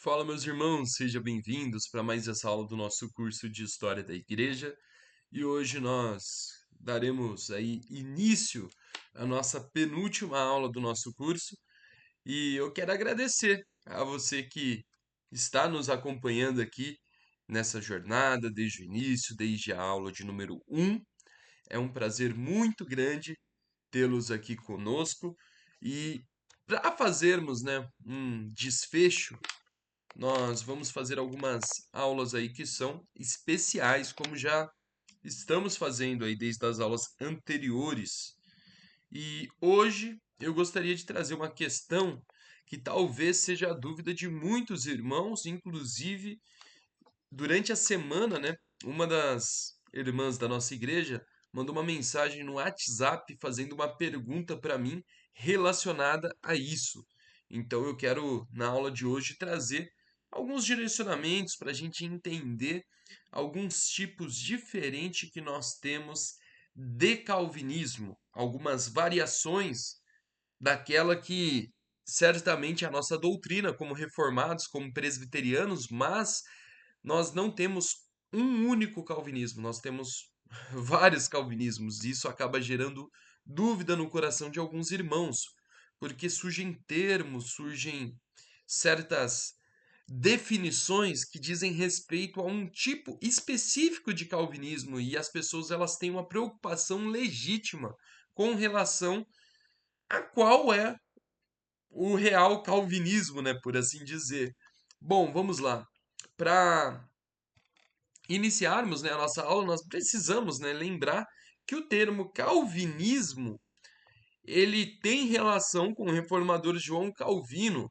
Fala, meus irmãos, sejam bem-vindos para mais essa aula do nosso curso de História da Igreja. E hoje nós daremos aí início à nossa penúltima aula do nosso curso. E eu quero agradecer a você que está nos acompanhando aqui nessa jornada desde o início, desde a aula de número um. É um prazer muito grande tê-los aqui conosco e para fazermos, um desfecho, nós vamos fazer algumas aulas aí que são especiais, como já estamos fazendo aí desde as aulas anteriores. E hoje eu gostaria de trazer uma questão que talvez seja a dúvida de muitos irmãos, inclusive durante a semana, né? Uma das irmãs da nossa igreja mandou uma mensagem no WhatsApp fazendo uma pergunta para mim relacionada a isso. Então eu quero, na aula de hoje, trazer alguns direcionamentos para a gente entender alguns tipos diferentes que nós temos de calvinismo, algumas variações daquela que certamente é a nossa doutrina como reformados, como presbiterianos, mas nós não temos um único calvinismo, nós temos vários calvinismos, e isso acaba gerando dúvida no coração de alguns irmãos, porque surgem termos, surgem certas definições que dizem respeito a um tipo específico de calvinismo e as pessoas elas têm uma preocupação legítima com relação a qual é o real calvinismo, né, por assim dizer. Bom, vamos lá. Para iniciarmos, né, a nossa aula, nós precisamos, né, lembrar que o termo calvinismo ele tem relação com o reformador João Calvino,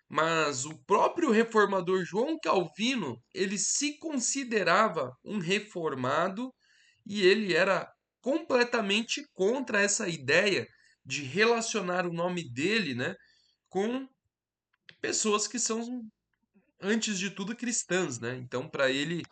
mas o próprio reformador João Calvino ele se considerava um reformado e ele era completamente contra essa ideia de relacionar o nome dele, né, com pessoas que são antes de tudo cristãs, né? Então, para ele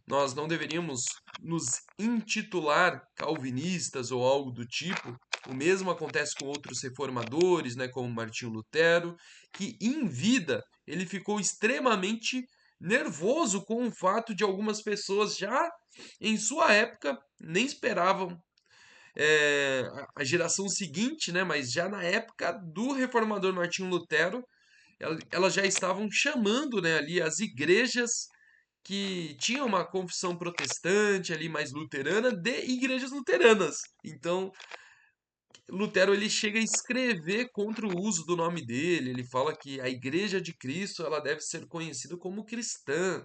nós não deveríamos nos intitular calvinistas ou algo do tipo. O mesmo acontece com outros reformadores, né, como Martinho Lutero, que em vida ele ficou extremamente nervoso com o fato de algumas pessoas já em sua época nem esperavam a geração seguinte, né, mas já na época do reformador Martinho Lutero, elas já estavam chamando, né, ali as igrejas que tinha uma confissão protestante ali mais luterana de igrejas luteranas. Então, Lutero ele chega a escrever contra o uso do nome dele. Ele fala que a Igreja de Cristo ela deve ser conhecida como cristã,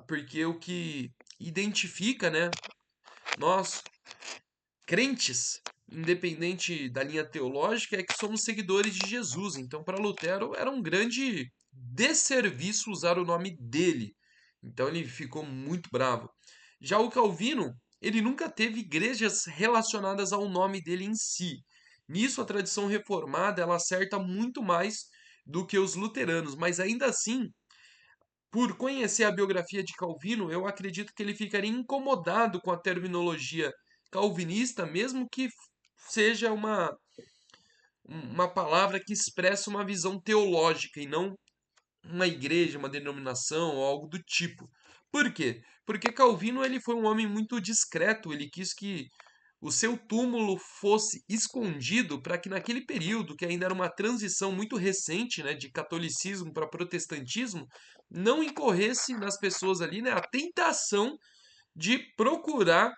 porque o que identifica, né, nós crentes, independente da linha teológica, é que somos seguidores de Jesus. Então, para Lutero era um grande desserviço usar o nome dele. Então ele ficou muito bravo. Já o Calvino, ele nunca teve igrejas relacionadas ao nome dele em si. Nisso a tradição reformada ela acerta muito mais do que os luteranos, mas ainda assim, por conhecer a biografia de Calvino, eu acredito que ele ficaria incomodado com a terminologia calvinista, mesmo que seja uma palavra que expressa uma visão teológica e não uma igreja, uma denominação ou algo do tipo. Por quê? Porque Calvino ele foi um homem muito discreto, ele quis que o seu túmulo fosse escondido para que naquele período, que ainda era uma transição muito recente, né, de catolicismo para protestantismo, não incorresse nas pessoas ali, né, a tentação de procurar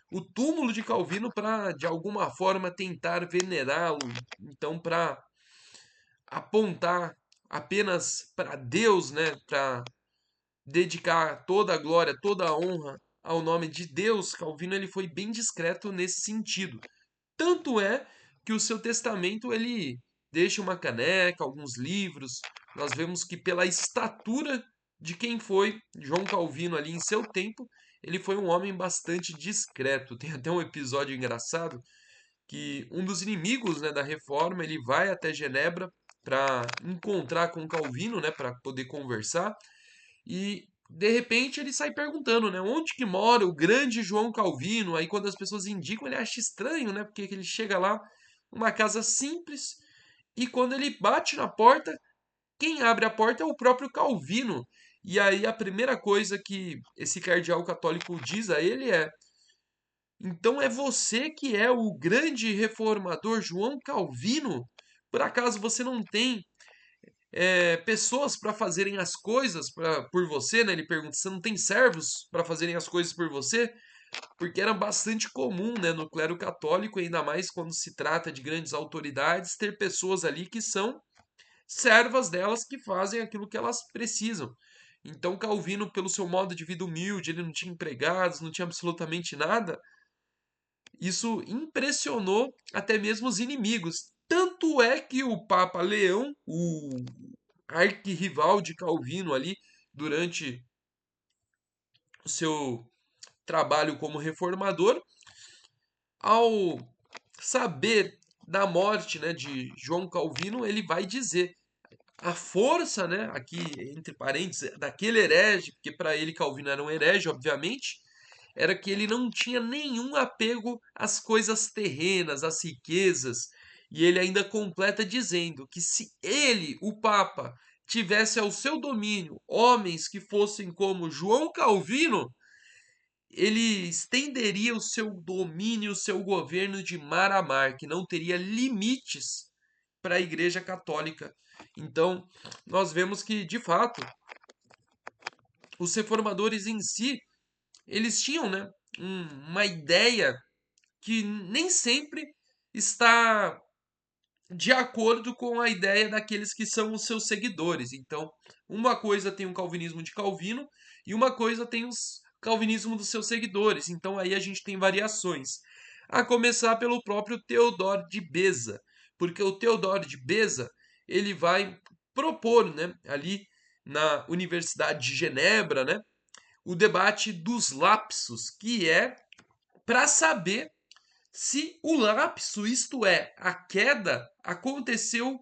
o túmulo de Calvino para de alguma forma tentar venerá-lo, então para apontar apenas para Deus, né, para dedicar toda a glória, toda a honra ao nome de Deus, Calvino ele foi bem discreto nesse sentido. Tanto é que o seu testamento ele deixa uma caneca, alguns livros. Nós vemos que pela estatura de quem foi João Calvino ali em seu tempo, ele foi um homem bastante discreto. Tem até um episódio engraçado que um dos inimigos, né, da reforma, ele vai até Genebra para encontrar com Calvino, né, para poder conversar, e de repente ele sai perguntando, né, onde que mora o grande João Calvino? Aí quando as pessoas indicam, ele acha estranho, né, porque ele chega lá, uma casa simples, e quando ele bate na porta, quem abre a porta é o próprio Calvino. E aí a primeira coisa que esse cardeal católico diz a ele é: então é você que é o grande reformador João Calvino? Por acaso você não tem pessoas para fazerem as coisas por você, né? Ele pergunta: você não tem servos para fazerem as coisas por você? Porque era bastante comum, né, no clero católico, ainda mais quando se trata de grandes autoridades, ter pessoas ali que são servas delas que fazem aquilo que elas precisam. Então Calvino, pelo seu modo de vida humilde, ele não tinha empregados, não tinha absolutamente nada. Isso impressionou até mesmo os inimigos. Tanto é que o Papa Leão, o arquirrival de Calvino ali, durante o seu trabalho como reformador, ao saber da morte, né, de João Calvino, ele vai dizer a força, né, aqui entre parênteses, daquele herege, porque para ele Calvino era um herege, obviamente, era que ele não tinha nenhum apego às coisas terrenas, às riquezas. E ele ainda completa dizendo que se ele, o Papa, tivesse ao seu domínio homens que fossem como João Calvino, ele estenderia o seu domínio, o seu governo de mar a mar, que não teria limites para a Igreja Católica. Então, nós vemos que, de fato, os reformadores em si, eles tinham, né, uma ideia que nem sempre está de acordo com a ideia daqueles que são os seus seguidores. Então, uma coisa tem o calvinismo de Calvino e uma coisa tem o calvinismo dos seus seguidores. Então, aí a gente tem variações. A começar pelo próprio Teodoro de Beza, porque o Teodoro de Beza ele vai propor, né, ali na Universidade de Genebra, né, o debate dos lapsos, que é para saber se o lapso, isto é, a queda, aconteceu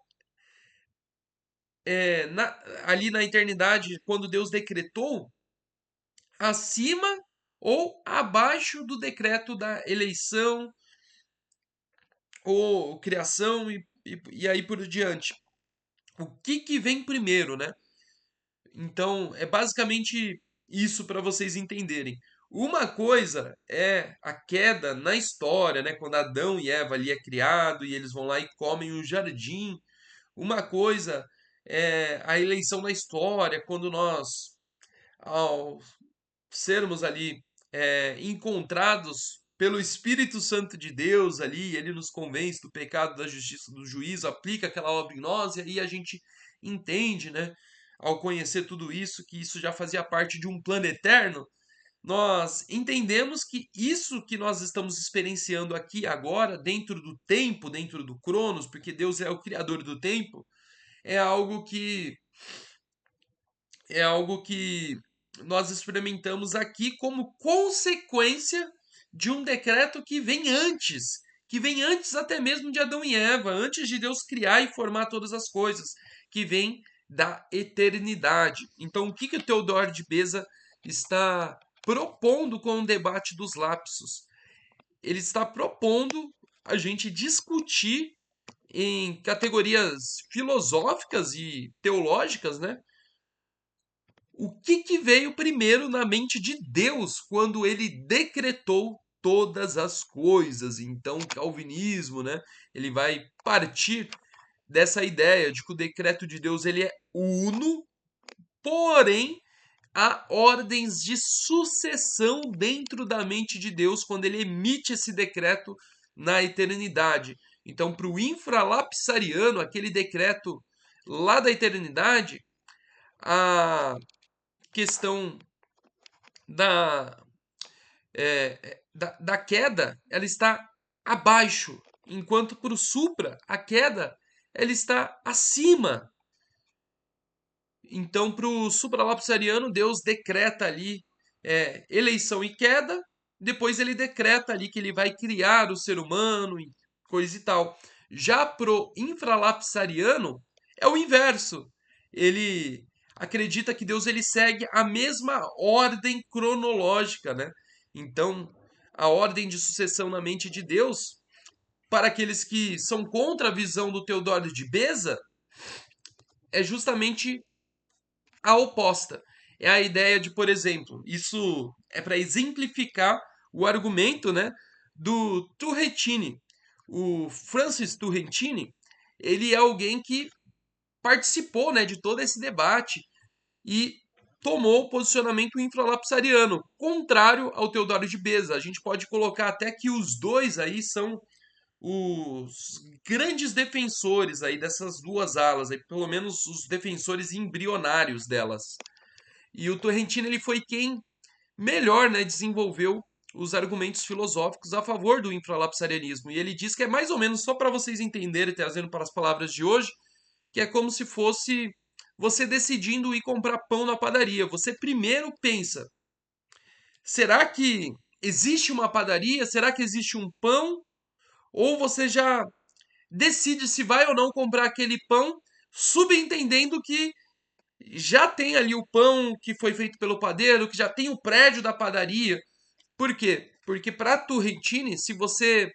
ali na eternidade, quando Deus decretou, acima ou abaixo do decreto da eleição ou criação e aí por diante. O que vem primeiro, né? Então, é basicamente isso para vocês entenderem. Uma coisa é a queda na história, né? Quando Adão e Eva ali é criado e eles vão lá e comem o jardim. Uma coisa é a eleição na história, quando nós, ao sermos ali encontrados pelo Espírito Santo de Deus ali, ele nos convence do pecado, da justiça, do juízo, aplica aquela obra em nós, e aí a gente entende, né, ao conhecer tudo isso, que isso já fazia parte de um plano eterno, nós entendemos que isso que nós estamos experienciando aqui agora, dentro do tempo, dentro do Cronos, porque Deus é o criador do tempo, é algo que é algo que nós experimentamos aqui como consequência de um decreto que vem antes até mesmo de Adão e Eva, antes de Deus criar e formar todas as coisas, que vem da eternidade. Então, o que o Teodoro de Beza está propondo com o debate dos lapsos? Ele está propondo a gente discutir em categorias filosóficas e teológicas, né? O que veio primeiro na mente de Deus quando ele decretou todas as coisas? Então, o calvinismo, né, ele vai partir dessa ideia de que o decreto de Deus ele é uno, porém há ordens de sucessão dentro da mente de Deus quando ele emite esse decreto na eternidade. Então, para o infralapsariano, aquele decreto lá da eternidade, a questão da, da queda ela está abaixo, enquanto para o supra a queda ela está acima. Então, para o supralapsariano, Deus decreta ali eleição e queda, depois ele decreta ali que ele vai criar o ser humano e coisa e tal. Já pro infralapsariano é o inverso. Ele acredita que Deus ele segue a mesma ordem cronológica, né? Então, a ordem de sucessão na mente de Deus, para aqueles que são contra a visão do Teodoro de Beza, é justamente a oposta. É a ideia de, por exemplo, isso é para exemplificar o argumento, né, do Turretini. O Francis Turretini, ele é alguém que participou, né, de todo esse debate e tomou o posicionamento infralapsariano, contrário ao Teodoro de Beza. A gente pode colocar até que os dois aí são os grandes defensores aí dessas duas alas, aí, pelo menos os defensores embrionários delas. E o Torrentino ele foi quem melhor, né, desenvolveu os argumentos filosóficos a favor do infralapsarianismo. E ele diz que é mais ou menos, só para vocês entenderem, trazendo para as palavras de hoje, que é como se fosse você decidindo ir comprar pão na padaria. Você primeiro pensa: será que existe uma padaria? Será que existe um pão? Ou você já decide se vai ou não comprar aquele pão, subentendendo que já tem ali o pão que foi feito pelo padeiro, que já tem o prédio da padaria. Por quê? Porque para Turrentini, se você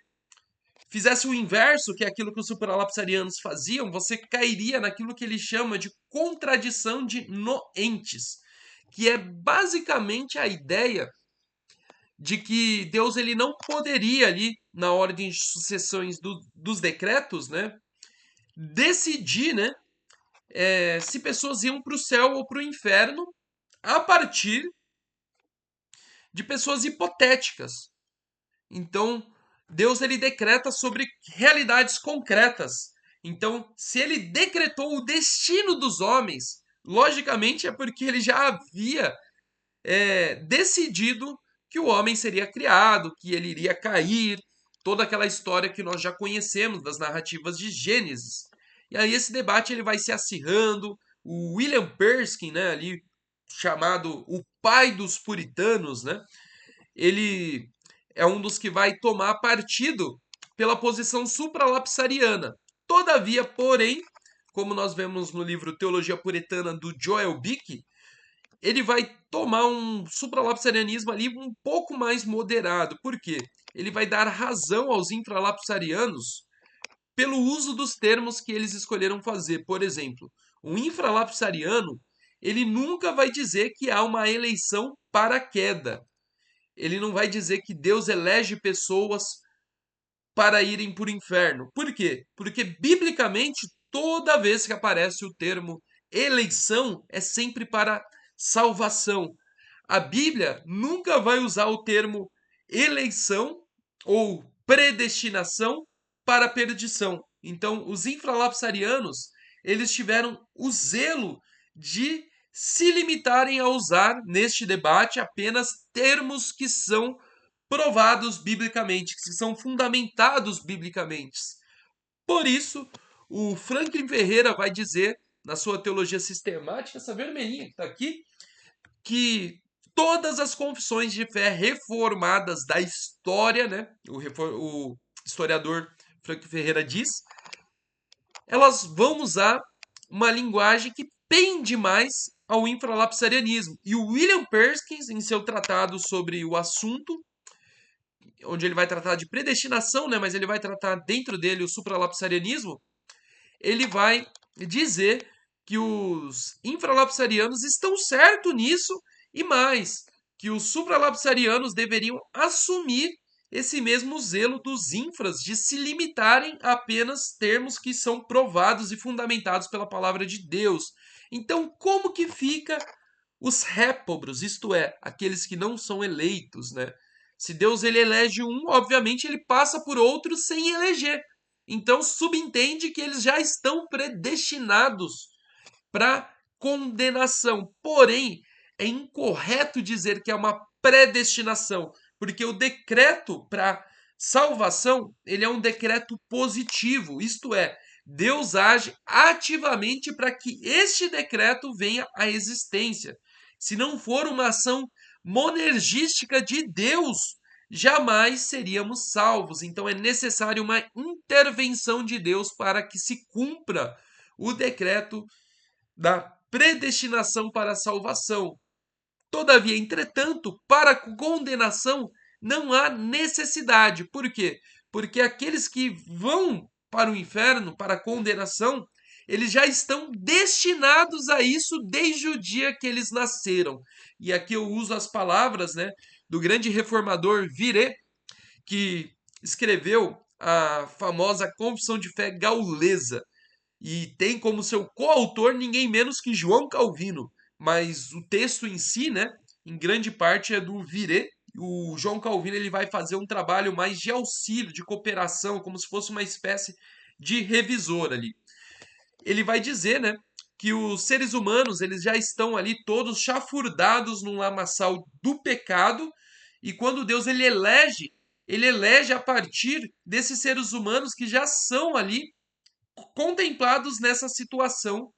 fizesse o inverso, que é aquilo que os supralapsarianos faziam, você cairia naquilo que ele chama de contradição de noentes, que é basicamente a ideia de que Deus ele não poderia ali na ordem de sucessões dos decretos, né, decidir, né, se pessoas iam para o céu ou para o inferno a partir de pessoas hipotéticas. Então, Deus ele decreta sobre realidades concretas. Então, se ele decretou o destino dos homens, logicamente é porque ele já havia decidido que o homem seria criado, que ele iria cair, toda aquela história que nós já conhecemos das narrativas de Gênesis. E aí esse debate ele vai se acirrando. O William Perskin, né, ali chamado o pai dos puritanos, né, ele é um dos que vai tomar partido pela posição supralapsariana. Todavia, porém, como nós vemos no livro Teologia Puritana do Joel Bick, ele vai tomar um supralapsarianismo ali um pouco mais moderado. Por quê? Ele vai dar razão aos infralapsarianos pelo uso dos termos que eles escolheram fazer. Por exemplo, um infralapsariano, ele nunca vai dizer que há uma eleição para a queda. Ele não vai dizer que Deus elege pessoas para irem para o inferno. Por quê? Porque, biblicamente, toda vez que aparece o termo eleição, é sempre para salvação. A Bíblia nunca vai usar o termo eleição ou predestinação para perdição. Então, os infralapsarianos, eles tiveram o zelo de se limitarem a usar neste debate apenas termos que são provados biblicamente, que são fundamentados biblicamente. Por isso, o Franklin Ferreira vai dizer, na sua teologia sistemática, essa vermelhinha que está aqui, que todas as confissões de fé reformadas da história, né, o historiador Franklin Ferreira diz, elas vão usar uma linguagem que pende mais ao infralapsarianismo. E o William Perkins, em seu tratado sobre o assunto, onde ele vai tratar de predestinação, né, mas ele vai tratar dentro dele o supralapsarianismo, ele vai dizer que os infralapsarianos estão certos nisso e mais, que os supralapsarianos deveriam assumir esse mesmo zelo dos infras de se limitarem a apenas termos que são provados e fundamentados pela palavra de Deus. Então, como que fica os répobros, isto é, aqueles que não são eleitos, né? Se Deus ele elege um, obviamente ele passa por outro sem eleger. Então subentende que eles já estão predestinados para condenação. Porém, é incorreto dizer que é uma predestinação, porque o decreto para salvação, ele é um decreto positivo, isto é, Deus age ativamente para que este decreto venha à existência. Se não for uma ação monergística de Deus, jamais seríamos salvos. Então é necessário uma intervenção de Deus para que se cumpra o decreto da predestinação para a salvação. Todavia, entretanto, para a condenação não há necessidade. Por quê? Porque aqueles que vão para o inferno, para a condenação, eles já estão destinados a isso desde o dia que eles nasceram. E aqui eu uso as palavras, né, do grande reformador Viret, que escreveu a famosa Confissão de Fé Gaulesa e tem como seu coautor ninguém menos que João Calvino. Mas o texto em si, né, em grande parte é do Viret. O João Calvino ele vai fazer um trabalho mais de auxílio, de cooperação, como se fosse uma espécie de revisor ali. Ele vai dizer, né, que os seres humanos eles já estão ali todos chafurdados num lamaçal do pecado e quando Deus ele elege a partir desses seres humanos que já são ali contemplados nessa situação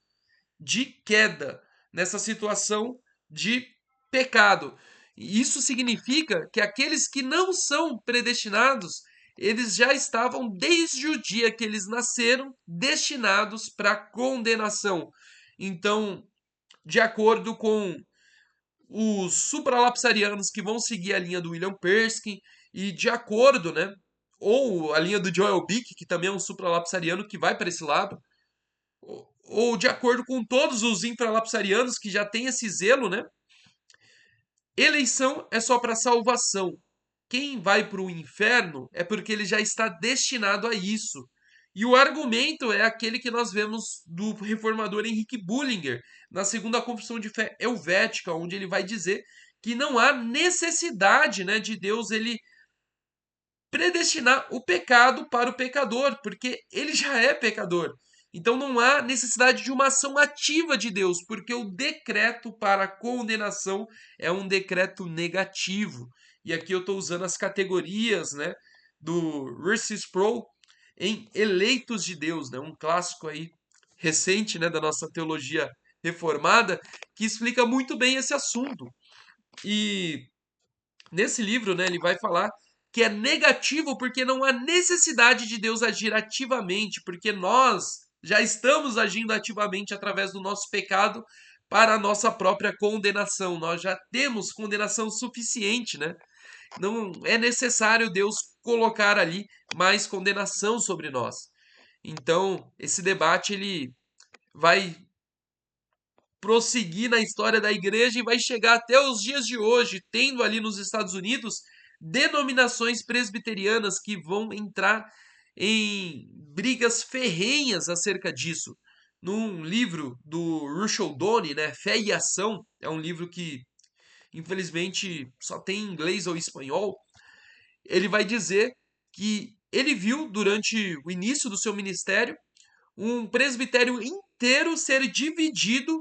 de queda, nessa situação de pecado. Isso significa que aqueles que não são predestinados, eles já estavam desde o dia que eles nasceram destinados para condenação. Então, de acordo com os supralapsarianos que vão seguir a linha do William Perskin e de acordo, né, ou a linha do Joel Bick, que também é um supralapsariano que vai para esse lado, ou de acordo com todos os infralapsarianos que já têm esse zelo, né? Eleição é só para salvação. Quem vai para o inferno é porque ele já está destinado a isso. E o argumento é aquele que nós vemos do reformador Henrique Bullinger na segunda confissão de fé helvética, onde ele vai dizer que não há necessidade, né, de Deus ele predestinar o pecado para o pecador, porque ele já é pecador. Então não há necessidade de uma ação ativa de Deus, porque o decreto para a condenação é um decreto negativo. E aqui eu estou usando as categorias, né, do Russell Sproul em Eleitos de Deus, né, um clássico aí recente, né, da nossa teologia reformada, que explica muito bem esse assunto. E nesse livro, né, ele vai falar que é negativo porque não há necessidade de Deus agir ativamente, porque nós já estamos agindo ativamente através do nosso pecado para a nossa própria condenação. Nós já temos condenação suficiente, né? Não é necessário Deus colocar ali mais condenação sobre nós. Então, esse debate ele vai prosseguir na história da igreja e vai chegar até os dias de hoje, tendo ali nos Estados Unidos denominações presbiterianas que vão entrar em brigas ferrenhas acerca disso. Num livro do Russell Doane, né, Fé e Ação, é um livro que infelizmente só tem em inglês ou espanhol, ele vai dizer que ele viu durante o início do seu ministério um presbitério inteiro ser dividido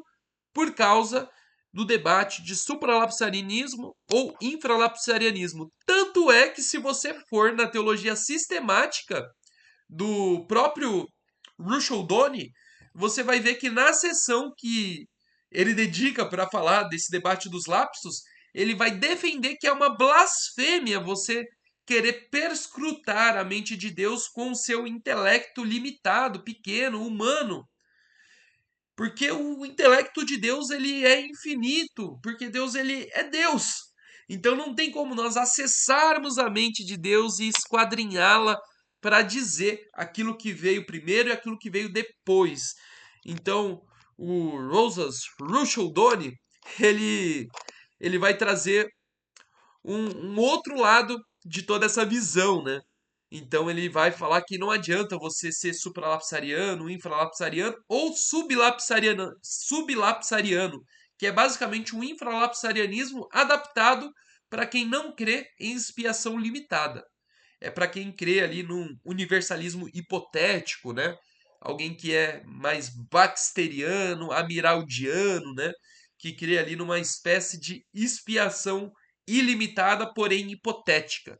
por causa do debate de supralapsarianismo ou infralapsarianismo. Tanto é que, se você for na teologia sistemática do próprio Russell Doane, você vai ver que na sessão que ele dedica para falar desse debate dos lapsos, ele vai defender que é uma blasfêmia você querer perscrutar a mente de Deus com o seu intelecto limitado, pequeno, humano. Porque o intelecto de Deus ele é infinito, porque Deus ele é Deus. Então não tem como nós acessarmos a mente de Deus e esquadrinhá-la para dizer aquilo que veio primeiro e aquilo que veio depois. Então, o Rosas Russell Doane, ele ele vai trazer um outro lado de toda essa visão, né? Então ele vai falar que não adianta você ser supralapsariano, infralapsariano ou sublapsariano, que é basicamente um infralapsarianismo adaptado para quem não crê em expiação limitada. É para quem crê ali num universalismo hipotético, né? Alguém que é mais baxteriano, amiraldiano, né? Que crê ali numa espécie de expiação ilimitada, porém hipotética.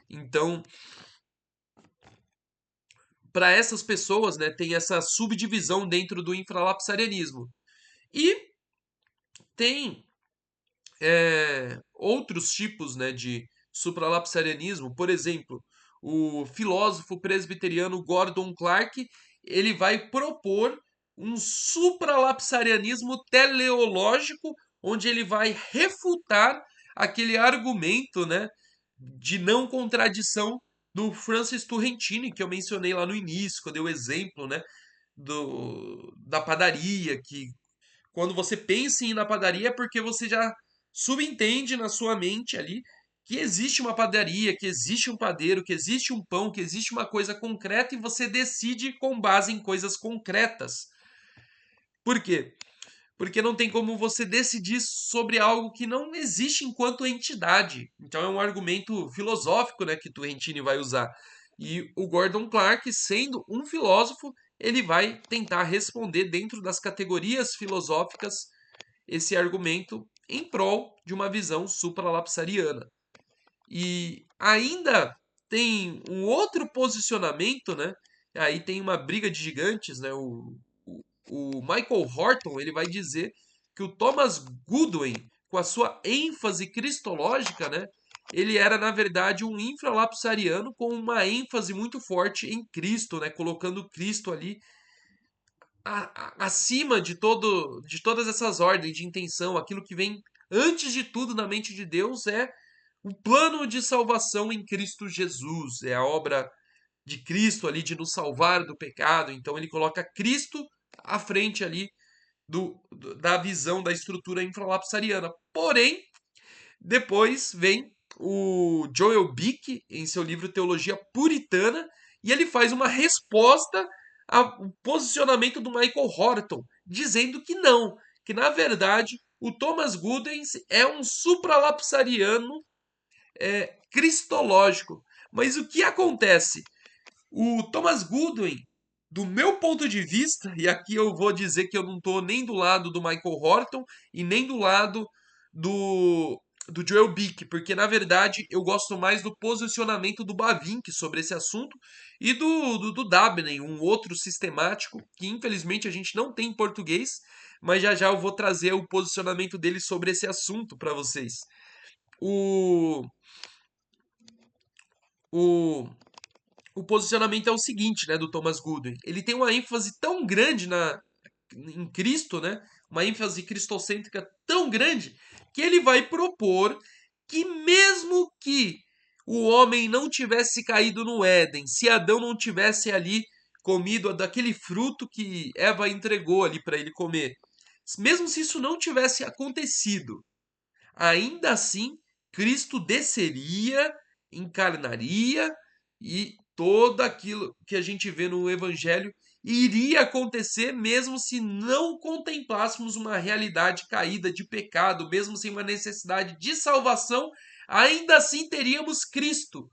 Então, para essas pessoas, né, tem essa subdivisão dentro do infralapsarianismo. E tem outros tipos, né, de supralapsarianismo. Por exemplo, o filósofo presbiteriano Gordon Clark, ele vai propor um supralapsarianismo teleológico, onde ele vai refutar aquele argumento, né, de não contradição do Francis Turrentini, que eu mencionei lá no início, que eu dei o exemplo, né, da padaria, que quando você pensa em ir na padaria é porque você já subentende na sua mente ali que existe uma padaria, que existe um padeiro, que existe um pão, que existe uma coisa concreta e você decide com base em coisas concretas. Por quê? Porque não tem como você decidir sobre algo que não existe enquanto entidade. Então é um argumento filosófico, né, que Turrentini vai usar. E o Gordon Clark, sendo um filósofo, ele vai tentar responder dentro das categorias filosóficas esse argumento em prol de uma visão supralapsariana. E ainda tem um outro posicionamento, né? Aí tem uma briga de gigantes, né? O Michael Horton ele vai dizer que o Thomas Goodwin, com a sua ênfase cristológica, né? Ele era, na verdade, um infralapsariano com uma ênfase muito forte em Cristo, né? Colocando Cristo ali acima de todas essas ordens de intenção, aquilo que vem antes de tudo na mente de Deus é o plano de salvação em Cristo Jesus, é a obra de Cristo ali de nos salvar do pecado. Então ele coloca Cristo à frente ali da visão da estrutura infralapsariana. Porém, depois vem o Joel Bick em seu livro Teologia Puritana e ele faz uma resposta ao posicionamento do Michael Horton, dizendo que não, que na verdade o Thomas Goodwin é um supralapsariano cristológico. Mas o que acontece? O Thomas Goodwin, do meu ponto de vista, e aqui eu vou dizer que eu não estou nem do lado do Michael Horton e nem do lado do Joel Bick, porque na verdade eu gosto mais do posicionamento do Bavinck sobre esse assunto e do Dabney, um outro sistemático que infelizmente a gente não tem em português, mas já já eu vou trazer o posicionamento dele sobre esse assunto para vocês. O, o, o posicionamento é o seguinte, né, do Thomas Goodwin. Ele tem uma ênfase tão grande em Cristo, né, uma ênfase cristocêntrica tão grande, que ele vai propor que mesmo que o homem não tivesse caído no Éden, se Adão não tivesse ali comido daquele fruto que Eva entregou ali para ele comer, mesmo se isso não tivesse acontecido, ainda assim Cristo desceria, encarnaria e todo aquilo que a gente vê no Evangelho iria acontecer mesmo se não contemplássemos uma realidade caída de pecado, mesmo sem uma necessidade de salvação, ainda assim teríamos Cristo.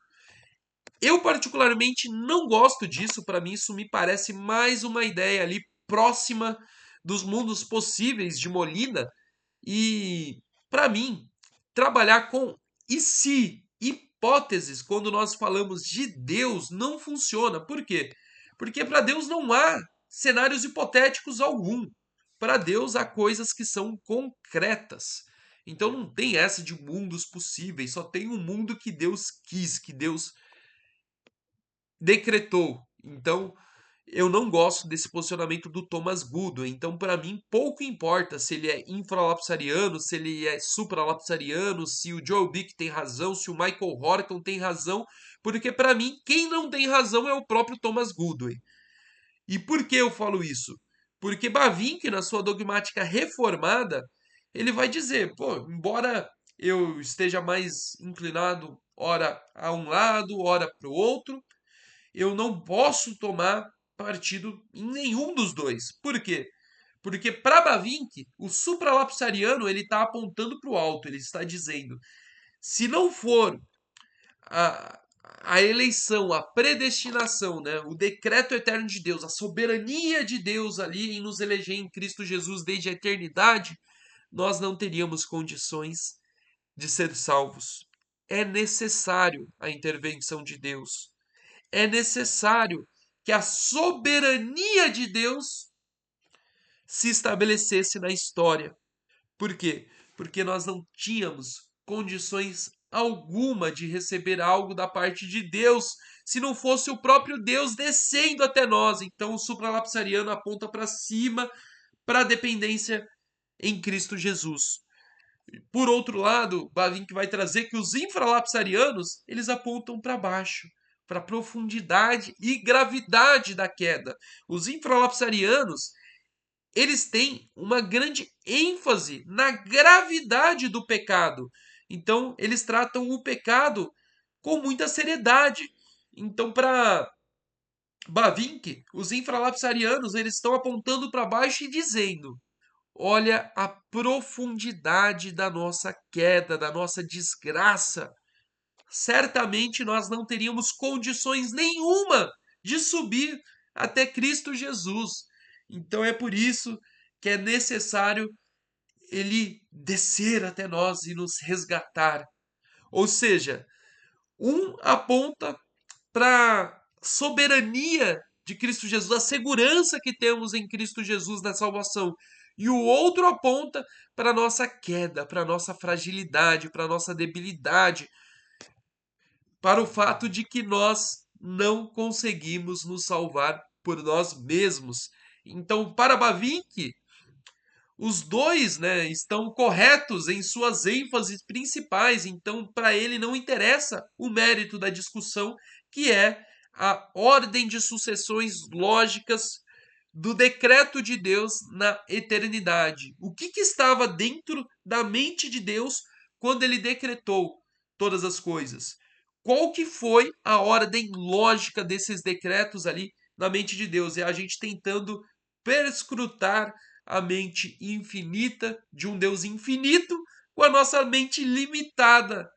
Eu particularmente não gosto disso, para mim isso me parece mais uma ideia ali próxima dos mundos possíveis de Molina e para mim trabalhar com e se, hipóteses, quando nós falamos de Deus, não funciona. Por quê? Porque para Deus não há cenários hipotéticos algum. Para Deus há coisas que são concretas. Então não tem essa de mundos possíveis, só tem um mundo que Deus quis, que Deus decretou. Então, eu não gosto desse posicionamento do Thomas Goodwin. Então, para mim, pouco importa se ele é infralapsariano, se ele é supralapsariano, se o Joe Bick tem razão, se o Michael Horton tem razão, porque para mim, quem não tem razão é o próprio Thomas Goodwin. E por que eu falo isso? Porque Bavinck, na sua dogmática reformada, ele vai dizer, pô, embora eu esteja mais inclinado ora a um lado, ora para o outro, eu não posso tomar partido em nenhum dos dois. Por quê? Porque para Bavinck, o supralapsariano ele está apontando para o alto, ele está dizendo: se não for a, a eleição, a predestinação, né, o decreto eterno de Deus, a soberania de Deus ali em nos eleger em Cristo Jesus desde a eternidade, nós não teríamos condições de ser salvos. É necessário a intervenção de Deus. É necessário que a soberania de Deus se estabelecesse na história. Por quê? Porque nós não tínhamos condições alguma de receber algo da parte de Deus se não fosse o próprio Deus descendo até nós. Então o supralapsariano aponta para cima, para a dependência em Cristo Jesus. Por outro lado, Bavinck vai trazer que os infralapsarianos, eles apontam para baixo, para a profundidade e gravidade da queda. Os infralapsarianos, eles têm uma grande ênfase na gravidade do pecado. Então, eles tratam o pecado com muita seriedade. Então, para Bavinck, os infralapsarianos, eles estão apontando para baixo e dizendo: olha a profundidade da nossa queda, da nossa desgraça. Certamente nós não teríamos condições nenhuma de subir até Cristo Jesus. Então é por isso que é necessário ele descer até nós e nos resgatar. Ou seja, um aponta para a soberania de Cristo Jesus, a segurança que temos em Cristo Jesus na salvação. E o outro aponta para a nossa queda, para a nossa fragilidade, para a nossa debilidade, para o fato de que nós não conseguimos nos salvar por nós mesmos. Então, para Bavinck, os dois, né, estão corretos em suas ênfases principais, então para ele não interessa o mérito da discussão, que é a ordem de sucessões lógicas do decreto de Deus na eternidade. O que estava dentro da mente de Deus quando ele decretou todas as coisas? Qual que foi a ordem lógica desses decretos ali na mente de Deus? É a gente tentando perscrutar a mente infinita de um Deus infinito com a nossa mente limitada,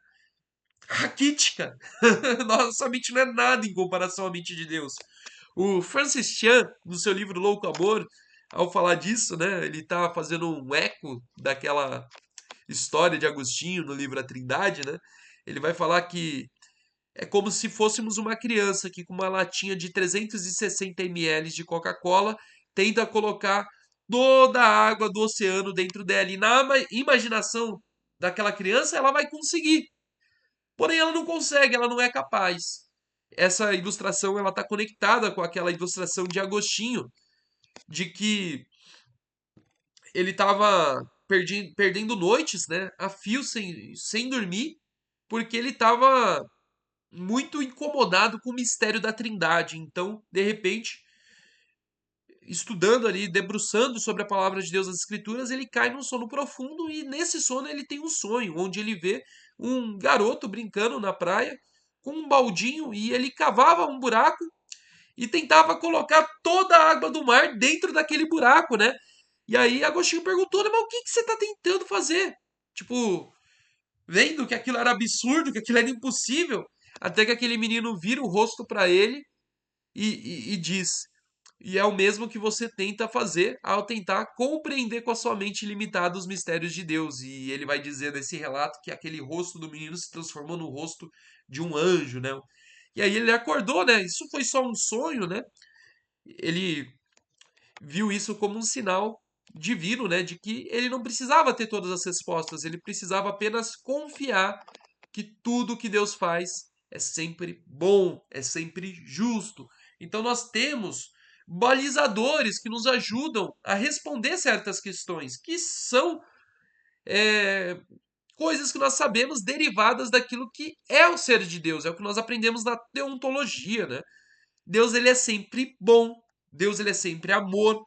raquítica. Nossa mente não é nada em comparação à mente de Deus. O Francis Chan, no seu livro Louco Amor, ao falar disso, né, ele está fazendo um eco daquela história de Agostinho no livro A Trindade, né? Ele vai falar que é como se fôssemos uma criança que com uma latinha de 360 ml de Coca-Cola tenta colocar toda a água do oceano dentro dela. E na imaginação daquela criança ela vai conseguir. Porém ela não consegue, ela não é capaz. Essa ilustração ela está conectada com aquela ilustração de Agostinho, de que ele estava perdendo noites, né, a fio sem dormir, porque ele estava muito incomodado com o mistério da Trindade. Então, de repente, estudando ali, debruçando sobre a palavra de Deus nas Escrituras, ele cai num sono profundo e nesse sono ele tem um sonho, onde ele vê um garoto brincando na praia com um baldinho e ele cavava um buraco e tentava colocar toda a água do mar dentro daquele buraco, né? E aí Agostinho perguntou, né, mas o que que você está tentando fazer? Tipo, vendo que aquilo era absurdo, que aquilo era impossível, até que aquele menino vira o rosto para ele e diz: e é o mesmo que você tenta fazer ao tentar compreender com a sua mente limitada os mistérios de Deus. E ele vai dizer nesse relato que aquele rosto do menino se transformou no rosto de um anjo, né? E aí ele acordou, né? Isso foi só um sonho, né? Ele viu isso como um sinal divino, né? De que ele não precisava ter todas as respostas, ele precisava apenas confiar que tudo que Deus faz é sempre bom, é sempre justo. Então nós temos balizadores que nos ajudam a responder certas questões, que são é, coisas que nós sabemos derivadas daquilo que é o ser de Deus, é o que nós aprendemos na teontologia, né? Deus ele é sempre bom, Deus ele é sempre amor,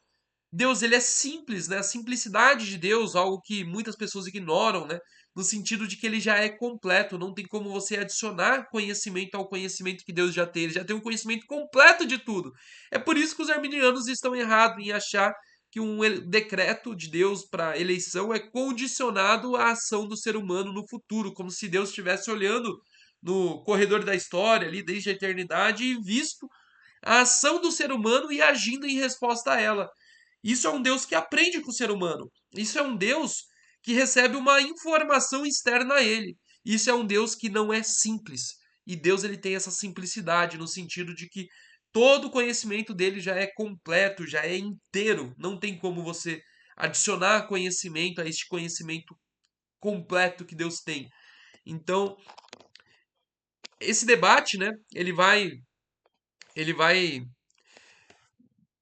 Deus ele é simples, né? A simplicidade de Deus, algo que muitas pessoas ignoram, né? No sentido de que ele já é completo, não tem como você adicionar conhecimento ao conhecimento que Deus já tem, ele já tem um conhecimento completo de tudo. É por isso que os arminianos estão errados em achar que um decreto de Deus para eleição é condicionado à ação do ser humano no futuro, como se Deus estivesse olhando no corredor da história ali desde a eternidade e visto a ação do ser humano e agindo em resposta a ela. Isso é um Deus que aprende com o ser humano. Isso é um Deus que recebe uma informação externa a ele. Isso é um Deus que não é simples. E Deus ele tem essa simplicidade no sentido de que todo o conhecimento dele já é completo, já é inteiro. Não tem como você adicionar conhecimento a este conhecimento completo que Deus tem. Então, esse debate, né, ele vai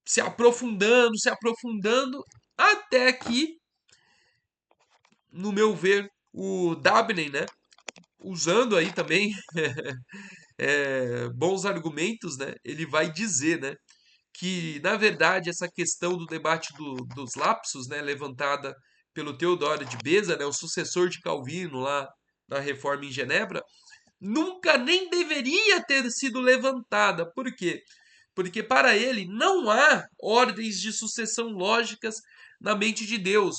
se aprofundando, até que, no meu ver, o Dabney, né, usando aí também bons argumentos, né, ele vai dizer, né, que, na verdade, essa questão do debate dos lapsos, né, levantada pelo Teodoro de Beza, né, o sucessor de Calvino lá na Reforma em Genebra, nunca nem deveria ter sido levantada. Por quê? Porque para ele não há ordens de sucessão lógicas na mente de Deus.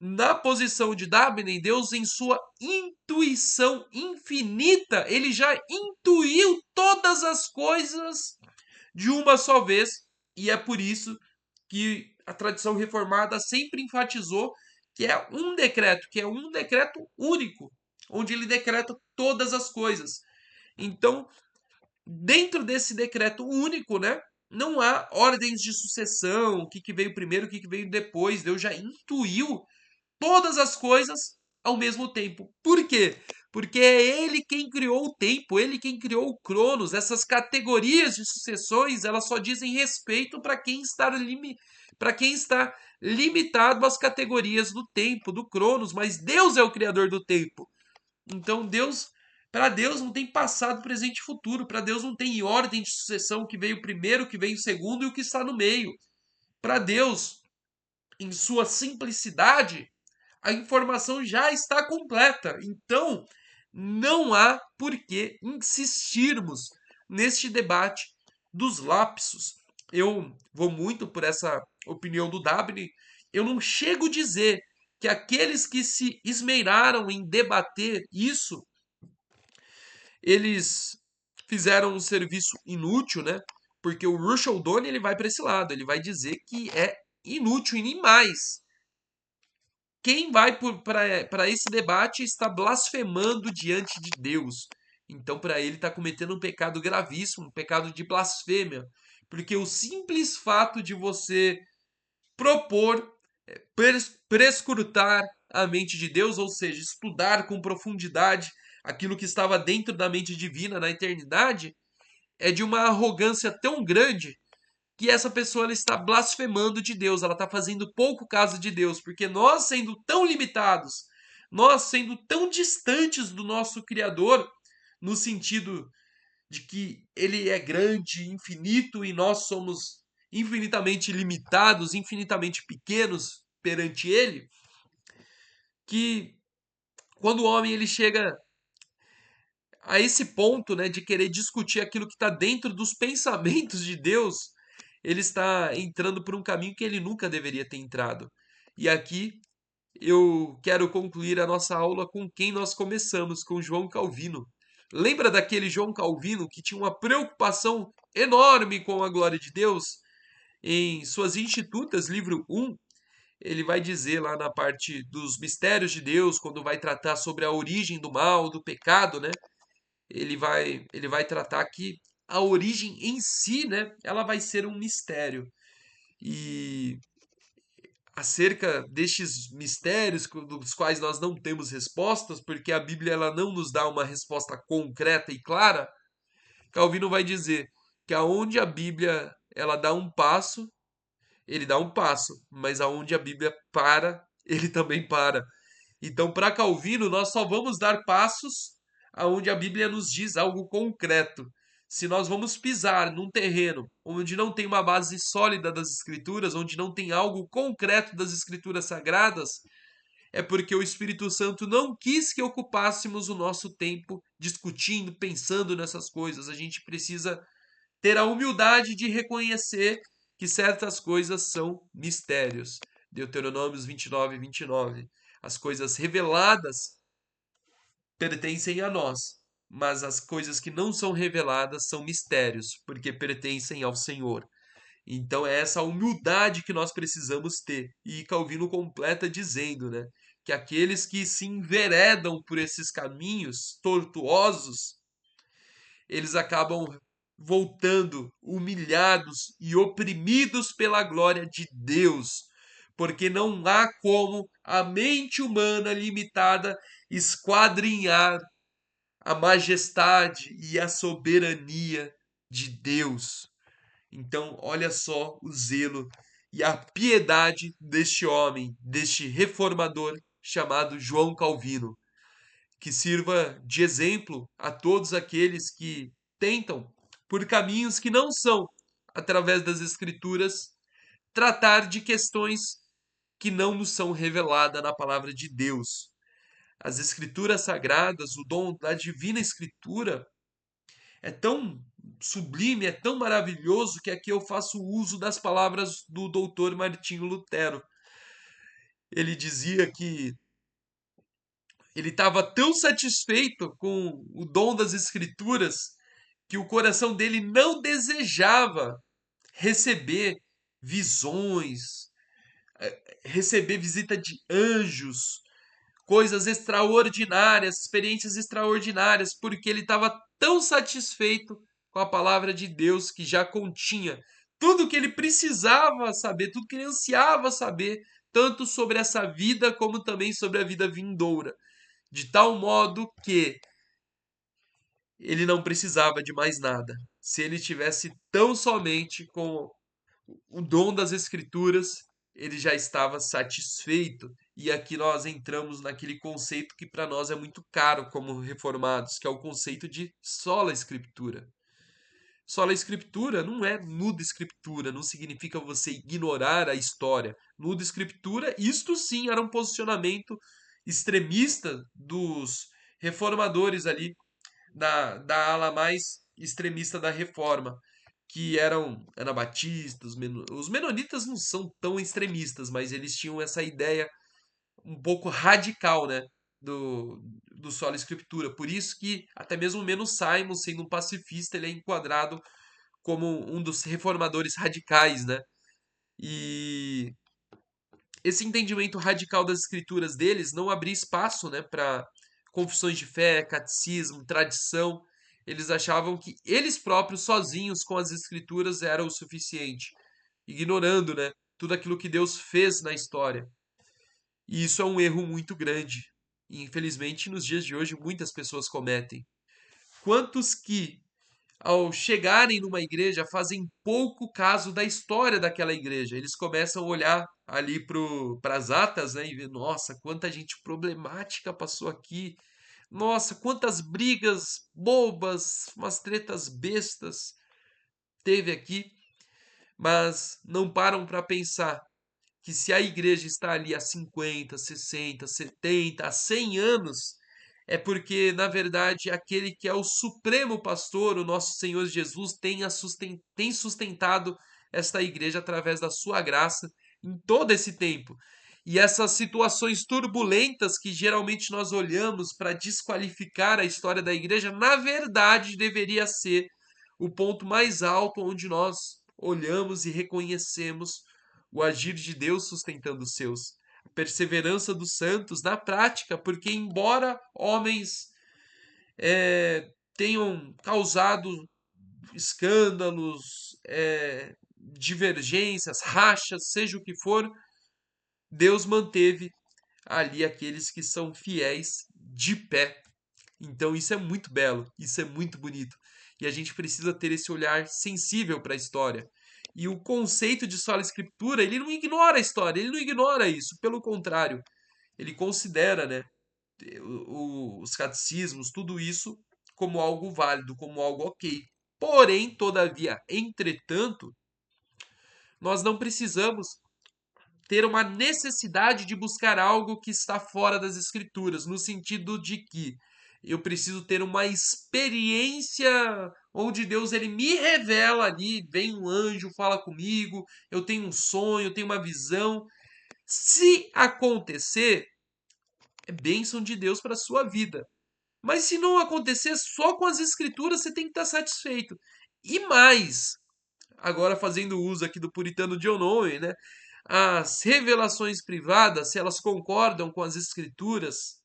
Na posição de Dabney, Deus, em sua intuição infinita, ele já intuiu todas as coisas de uma só vez, e é por isso que a tradição reformada sempre enfatizou que é um decreto único, onde ele decreta todas as coisas. Então, dentro desse decreto único, né, não há ordens de sucessão, o que, que veio primeiro, o que, que veio depois. Deus já intuiu todas as coisas ao mesmo tempo. Por quê? Porque é ele quem criou o tempo, ele quem criou o Cronos. Essas categorias de sucessões, elas só dizem respeito para quem está limitado às categorias do tempo, do Cronos, mas Deus é o criador do tempo. Então para Deus não tem passado, presente e futuro. Para Deus não tem ordem de sucessão, o que veio primeiro, o que veio segundo e o que está no meio. Para Deus, em sua simplicidade, a informação já está completa. Então, não há por que insistirmos neste debate dos lapsos. Eu vou muito por essa opinião do Dabney. Eu não chego a dizer que aqueles que se esmeraram em debater isso, eles fizeram um serviço inútil, né? Porque o Russell Doane ele vai para esse lado, ele vai dizer que é inútil e nem mais. Quem vai para esse debate está blasfemando diante de Deus. Então, para ele, está cometendo um pecado gravíssimo, um pecado de blasfêmia. Porque o simples fato de você propor, prescrutar a mente de Deus, ou seja, estudar com profundidade aquilo que estava dentro da mente divina na eternidade, é de uma arrogância tão grande que essa pessoa ela está blasfemando de Deus, ela está fazendo pouco caso de Deus, porque nós sendo tão limitados, nós sendo tão distantes do nosso Criador, no sentido de que ele é grande, infinito, e nós somos infinitamente limitados, infinitamente pequenos perante ele, que quando o homem ele chega a esse ponto, né, de querer discutir aquilo que está dentro dos pensamentos de Deus, ele está entrando por um caminho que ele nunca deveria ter entrado. E aqui eu quero concluir a nossa aula com quem nós começamos, com João Calvino. Lembra daquele João Calvino que tinha uma preocupação enorme com a glória de Deus? Em suas Institutas, livro 1, ele vai dizer lá na parte dos mistérios de Deus, quando vai tratar sobre a origem do mal, do pecado, né? Ele vai tratar que a origem em si, né, ela vai ser um mistério. E acerca destes mistérios dos quais nós não temos respostas, porque a Bíblia ela não nos dá uma resposta concreta e clara, Calvino vai dizer que aonde a Bíblia ela dá um passo, ele dá um passo, mas aonde a Bíblia para, ele também para. Então, para Calvino, nós só vamos dar passos aonde a Bíblia nos diz algo concreto. Se nós vamos pisar num terreno onde não tem uma base sólida das Escrituras, onde não tem algo concreto das Escrituras sagradas, é porque o Espírito Santo não quis que ocupássemos o nosso tempo discutindo, pensando nessas coisas. A gente precisa ter a humildade de reconhecer que certas coisas são mistérios. Deuteronômios 29, 29. As coisas reveladas pertencem a nós, mas as coisas que não são reveladas são mistérios, porque pertencem ao Senhor. Então é essa humildade que nós precisamos ter. E Calvino completa dizendo, né, que aqueles que se enveredam por esses caminhos tortuosos, eles acabam voltando humilhados e oprimidos pela glória de Deus, porque não há como a mente humana limitada esquadrinhar a majestade e a soberania de Deus. Então, olha só o zelo e a piedade deste homem, deste reformador chamado João Calvino, que sirva de exemplo a todos aqueles que tentam, por caminhos que não são através das Escrituras, tratar de questões que não nos são reveladas na palavra de Deus. As Escrituras Sagradas, o dom da divina Escritura, é tão sublime, é tão maravilhoso que aqui eu faço uso das palavras do doutor Martinho Lutero. Ele dizia que ele estava tão satisfeito com o dom das Escrituras que o coração dele não desejava receber visões, receber visita de anjos, coisas extraordinárias, experiências extraordinárias, porque ele estava tão satisfeito com a palavra de Deus que já continha tudo que ele precisava saber, tudo que ele ansiava saber, tanto sobre essa vida como também sobre a vida vindoura, de tal modo que ele não precisava de mais nada. Se ele tivesse tão somente com o dom das Escrituras, ele já estava satisfeito. E aqui nós entramos naquele conceito que para nós é muito caro como reformados, que é o conceito de sola Escritura. Sola Escritura não é nuda Escritura, não significa você ignorar a história. Nuda Escritura, isto sim era um posicionamento extremista dos reformadores ali, da ala mais extremista da reforma, que eram anabatistas, os menonitas não são tão extremistas, mas eles tinham essa ideia um pouco radical, né, do sola escritura. Por isso que até mesmo o Menos Simon, sendo um pacifista, ele é enquadrado como um dos reformadores radicais, né? E esse entendimento radical das escrituras deles não abria espaço, né, para confissões de fé, catecismo, tradição. Eles achavam que eles próprios, sozinhos com as escrituras, eram o suficiente, ignorando, né, tudo aquilo que Deus fez na história. E isso é um erro muito grande. E, infelizmente, nos dias de hoje, muitas pessoas cometem. Quantos que, ao chegarem numa igreja, fazem pouco caso da história daquela igreja? Eles começam a olhar ali para as atas, né, e ver, nossa, quanta gente problemática passou aqui. Nossa, quantas brigas bobas, umas tretas bestas teve aqui, mas não param para pensar que se a igreja está ali há 50, 60, 70, há 100 anos, é porque, na verdade, aquele que é o supremo pastor, o nosso Senhor Jesus, tem sustentado esta igreja através da sua graça em todo esse tempo. E essas situações turbulentas que geralmente nós olhamos para desqualificar a história da igreja, na verdade, deveria ser o ponto mais alto onde nós olhamos e reconhecemos o agir de Deus sustentando os seus, a perseverança dos santos na prática, porque embora homens tenham causado escândalos, divergências, rachas, seja o que for, Deus manteve ali aqueles que são fiéis de pé. Então isso é muito belo, isso é muito bonito. E a gente precisa ter esse olhar sensível para a história. E o conceito de sola escritura, ele não ignora a história, ele não ignora isso. Pelo contrário, ele considera, né, os catecismos, tudo isso como algo válido, como algo ok. Porém, todavia, entretanto, nós não precisamos ter uma necessidade de buscar algo que está fora das escrituras, no sentido de que eu preciso ter uma experiência onde Deus ele me revela ali, vem um anjo, fala comigo, eu tenho um sonho, eu tenho uma visão. Se acontecer, é bênção de Deus para a sua vida. Mas se não acontecer, só com as escrituras você tem que estar satisfeito. E mais, agora fazendo uso aqui do puritano John Owen, né? As revelações privadas, se elas concordam com as escrituras,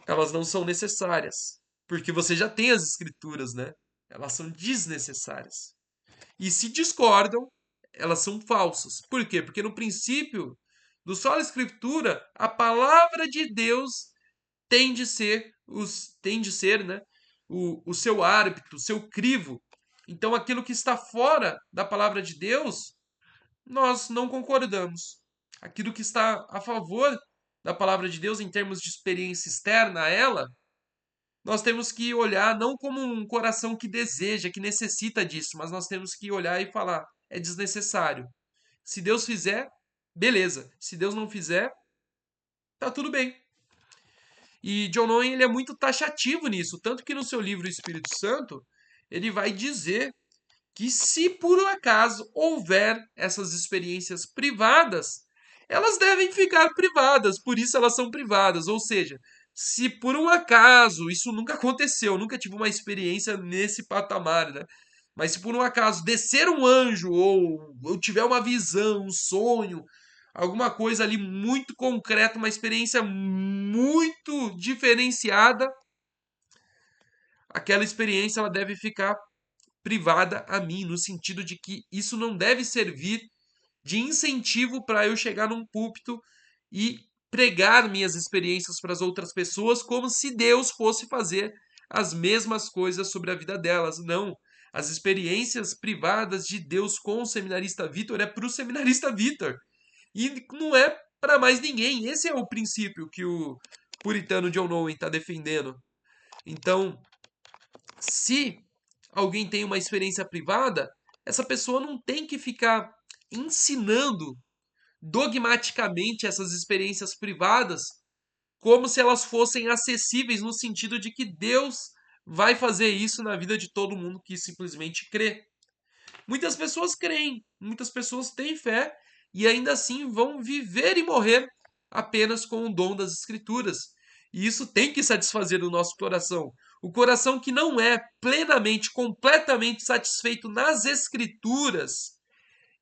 elas não são necessárias, porque você já tem as escrituras, né? Elas são desnecessárias. E se discordam, elas são falsas. Por quê? Porque no princípio do sola escritura, a palavra de Deus tem de ser, né, o seu árbitro, o seu crivo. Então aquilo que está fora da palavra de Deus nós não concordamos. Aquilo que está a favor da palavra de Deus em termos de experiência externa a ela, nós temos que olhar não como um coração que deseja, que necessita disso, mas nós temos que olhar e falar: é desnecessário. Se Deus fizer, beleza. Se Deus não fizer, tá tudo bem. E John Owen ele é muito taxativo nisso, tanto que no seu livro Espírito Santo, ele vai dizer que se por um acaso houver essas experiências privadas, elas devem ficar privadas, por isso elas são privadas. Ou seja, se por um acaso, isso nunca aconteceu, nunca tive uma experiência nesse patamar, né? Mas se por um acaso descer um anjo, ou eu tiver uma visão, um sonho, alguma coisa ali muito concreta, uma experiência muito diferenciada, aquela experiência ela deve ficar privada a mim, no sentido de que isso não deve servir de incentivo para eu chegar num púlpito e pregar minhas experiências para as outras pessoas como se Deus fosse fazer as mesmas coisas sobre a vida delas. Não. As experiências privadas de Deus com o seminarista Vitor é para o seminarista Vitor. E não é para mais ninguém. Esse é o princípio que o puritano John Owen está defendendo. Então, se alguém tem uma experiência privada, essa pessoa não tem que ficar ensinando dogmaticamente essas experiências privadas como se elas fossem acessíveis no sentido de que Deus vai fazer isso na vida de todo mundo que simplesmente crê. Muitas pessoas creem, muitas pessoas têm fé e ainda assim vão viver e morrer apenas com o dom das Escrituras. E isso tem que satisfazer o nosso coração. O coração que não é plenamente, completamente satisfeito nas Escrituras,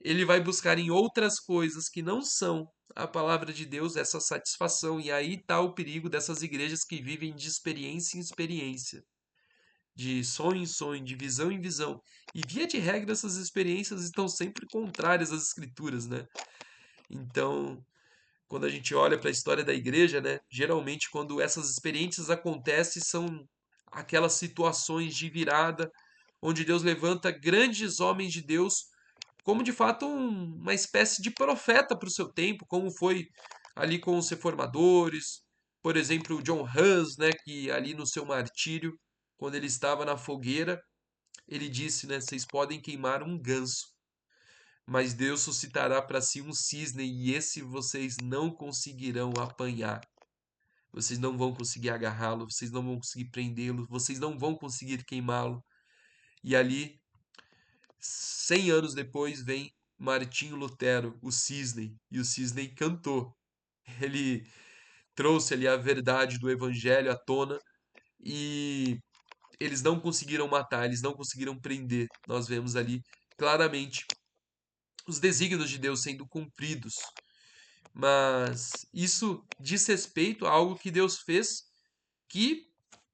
ele vai buscar em outras coisas que não são a palavra de Deus essa satisfação. E aí está o perigo dessas igrejas que vivem de experiência em experiência, de sonho em sonho, de visão em visão. E via de regra, essas experiências estão sempre contrárias às escrituras, né? Então, quando a gente olha para a história da igreja, né, geralmente quando essas experiências acontecem são aquelas situações de virada onde Deus levanta grandes homens de Deus como de fato uma espécie de profeta para o seu tempo, como foi ali com os reformadores, por exemplo, o John Hus, né, que ali no seu martírio, quando ele estava na fogueira, ele disse, né, vocês podem queimar um ganso, mas Deus suscitará para si um cisne e esse vocês não conseguirão apanhar. Vocês não vão conseguir agarrá-lo, vocês não vão conseguir prendê-lo, vocês não vão conseguir queimá-lo. E ali 100 anos depois vem Martinho Lutero, o Cisne, e o Cisne cantou. Ele trouxe ali a verdade do evangelho à tona e eles não conseguiram matar, eles não conseguiram prender. Nós vemos ali claramente os desígnios de Deus sendo cumpridos. Mas isso diz respeito a algo que Deus fez que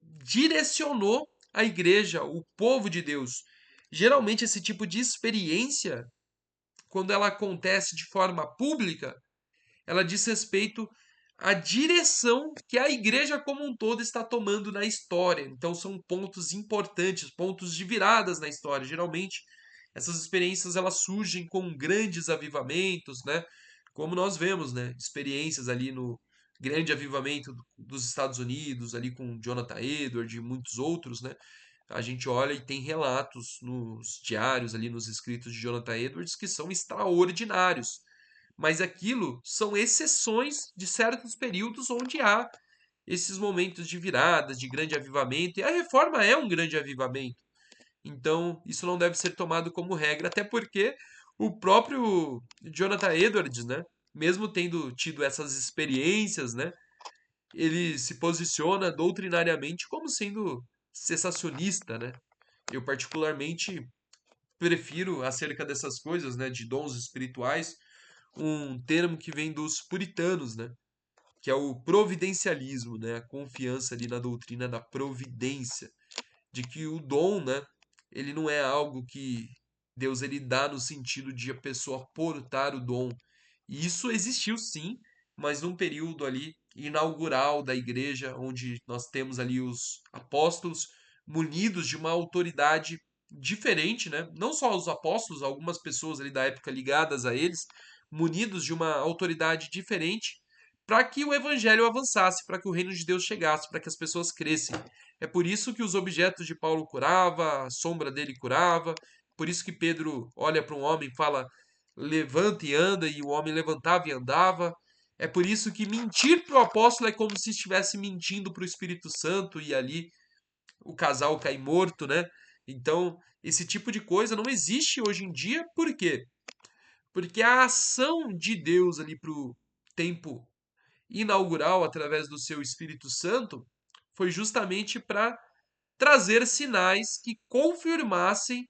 direcionou a igreja, o povo de Deus. Geralmente esse tipo de experiência quando ela acontece de forma pública, ela diz respeito à direção que a igreja como um todo está tomando na história. Então são pontos importantes, pontos de viradas na história. Geralmente essas experiências elas surgem com grandes avivamentos, né? Como nós vemos, né? Experiências ali no grande avivamento dos Estados Unidos, ali com Jonathan Edwards e muitos outros, né? A gente olha e tem relatos nos diários, ali nos escritos de Jonathan Edwards, que são extraordinários. Mas aquilo são exceções de certos períodos onde há esses momentos de viradas, de grande avivamento, e a reforma é um grande avivamento. Então, isso não deve ser tomado como regra, até porque o próprio Jonathan Edwards, né, mesmo tendo tido essas experiências, né, ele se posiciona doutrinariamente como sendo cessacionista, né? Eu particularmente prefiro acerca dessas coisas, né, de dons espirituais, um termo que vem dos puritanos, né, que é o providencialismo, né, a confiança ali na doutrina da providência, de que o dom, né, ele não é algo que Deus ele dá no sentido de a pessoa portar o dom. E isso existiu sim, mas num período ali inaugural da igreja, onde nós temos ali os apóstolos munidos de uma autoridade diferente, né? Não só os apóstolos, algumas pessoas ali da época ligadas a eles, munidos de uma autoridade diferente, para que o evangelho avançasse, para que o reino de Deus chegasse, para que as pessoas crescem. É por isso que os objetos de Paulo curava, a sombra dele curava, por isso que Pedro olha para um homem e fala: levanta e anda, e o homem levantava e andava. É por isso que mentir para o apóstolo é como se estivesse mentindo para o Espírito Santo e ali o casal cai morto, né? Então, esse tipo de coisa não existe hoje em dia, por quê? Porque a ação de Deus ali para o tempo inaugural, através do seu Espírito Santo, foi justamente para trazer sinais que confirmassem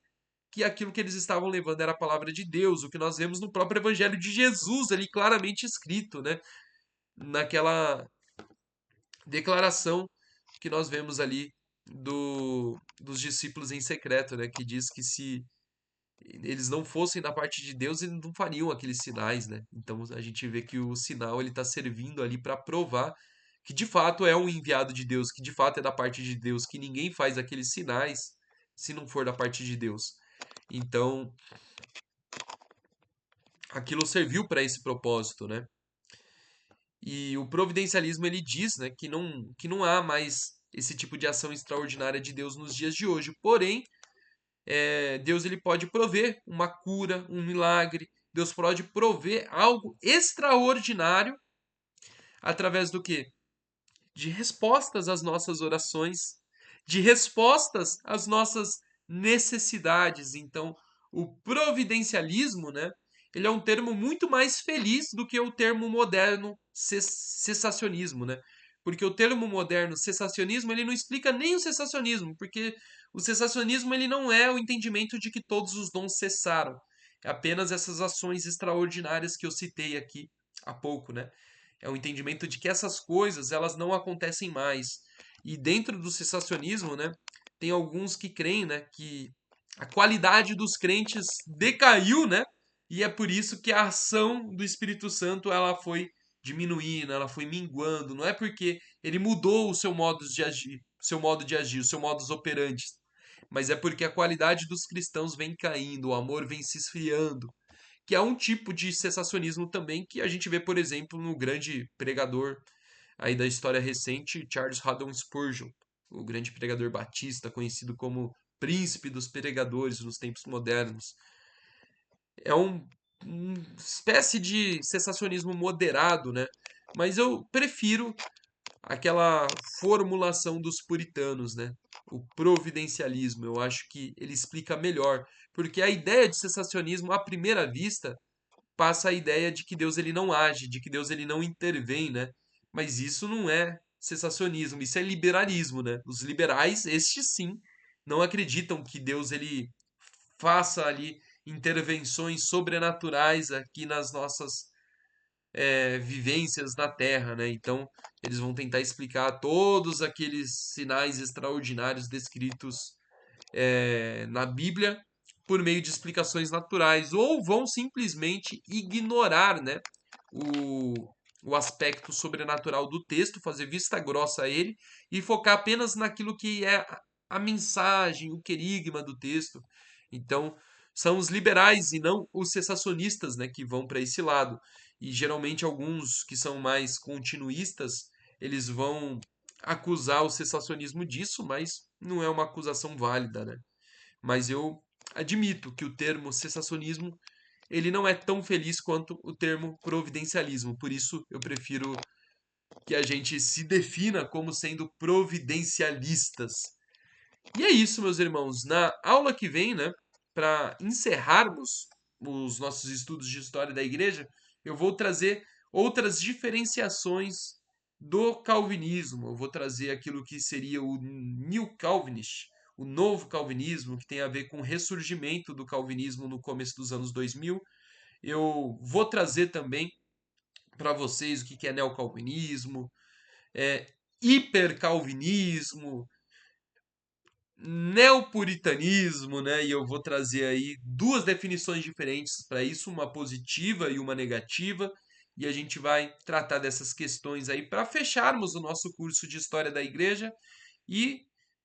que aquilo que eles estavam levando era a palavra de Deus, o que nós vemos no próprio Evangelho de Jesus, ali claramente escrito, né? Naquela declaração que nós vemos ali dos discípulos em secreto, né? Que diz que se eles não fossem da parte de Deus, eles não fariam aqueles sinais, né? Então a gente vê que o sinal ele está servindo ali para provar que de fato é um enviado de Deus, que de fato é da parte de Deus, que ninguém faz aqueles sinais se não for da parte de Deus. Então aquilo serviu para esse propósito, né? E o providencialismo ele diz, né, que não há mais esse tipo de ação extraordinária de Deus nos dias de hoje. Porém, Deus ele pode prover uma cura, um milagre. Deus pode prover algo extraordinário através do quê? De respostas às nossas orações, de respostas às nossas necessidades. Então, o providencialismo, né, ele é um termo muito mais feliz do que o termo moderno cessacionismo, né? Porque o termo moderno cessacionismo, ele não explica nem o cessacionismo, porque o cessacionismo ele não é o entendimento de que todos os dons cessaram. É apenas essas ações extraordinárias que eu citei aqui há pouco, né? É o entendimento de que essas coisas elas não acontecem mais. E dentro do cessacionismo, né, tem alguns que creem, né, que a qualidade dos crentes decaiu, né? E é por isso que a ação do Espírito Santo ela foi diminuindo, ela foi minguando. Não é porque ele mudou o seu modo de agir, o seu modus operandi, mas é porque a qualidade dos cristãos vem caindo, o amor vem se esfriando, que é um tipo de cessacionismo também que a gente vê, por exemplo, no grande pregador aí da história recente, Charles Haddon Spurgeon, o grande pregador batista, conhecido como príncipe dos pregadores nos tempos modernos. É uma espécie de cessacionismo moderado, né? Mas eu prefiro aquela formulação dos puritanos, né? O providencialismo, eu acho que ele explica melhor, porque a ideia de cessacionismo, à primeira vista, passa a ideia de que Deus ele não age, de que Deus ele não intervém, né? Mas isso não é cessacionismo, isso é liberalismo, né? Os liberais, estes sim, não acreditam que Deus ele faça ali intervenções sobrenaturais aqui nas nossas vivências na Terra, né? Então eles vão tentar explicar todos aqueles sinais extraordinários descritos na Bíblia por meio de explicações naturais, ou vão simplesmente ignorar, né, o, o aspecto sobrenatural do texto, fazer vista grossa a ele e focar apenas naquilo que é a mensagem, o querigma do texto. Então, são os liberais e não os cessacionistas, né, que vão para esse lado. E geralmente alguns que são mais continuistas, eles vão acusar o cessacionismo disso, mas não é uma acusação válida, né? Mas eu admito que o termo cessacionismo ele não é tão feliz quanto o termo providencialismo. Por isso eu prefiro que a gente se defina como sendo providencialistas. E é isso, meus irmãos. Na aula que vem, né, para encerrarmos os nossos estudos de história da igreja, eu vou trazer outras diferenciações do calvinismo. Eu vou trazer aquilo que seria o New Calvinist, o novo calvinismo, que tem a ver com o ressurgimento do calvinismo no começo dos anos 2000. Eu vou trazer também para vocês o que é neocalvinismo, é, hipercalvinismo, neopuritanismo, né? E eu vou trazer aí duas definições diferentes para isso, uma positiva e uma negativa, e a gente vai tratar dessas questões aí para fecharmos o nosso curso de História da Igreja e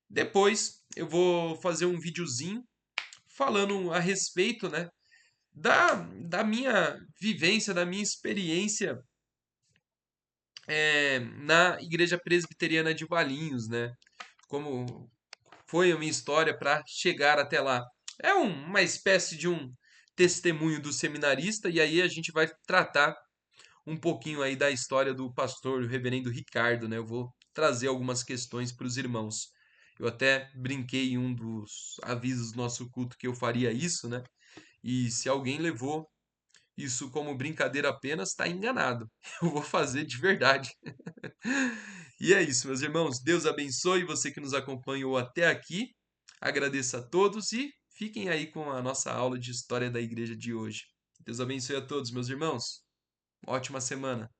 depois eu vou fazer um videozinho falando a respeito, né, da minha vivência, da minha experiência na Igreja Presbiteriana de Valinhos, né? Como foi a minha história para chegar até lá. É uma espécie de um testemunho do seminarista, e aí a gente vai tratar um pouquinho aí da história do pastor, o reverendo Ricardo, né? Eu vou trazer algumas questões para os irmãos. Eu até brinquei em um dos avisos do nosso culto que eu faria isso, né? E se alguém levou isso como brincadeira apenas, está enganado. Eu vou fazer de verdade. E é isso, meus irmãos. Deus abençoe você que nos acompanhou até aqui. Agradeço a todos e fiquem aí com a nossa aula de história da igreja de hoje. Deus abençoe a todos, meus irmãos. Ótima semana.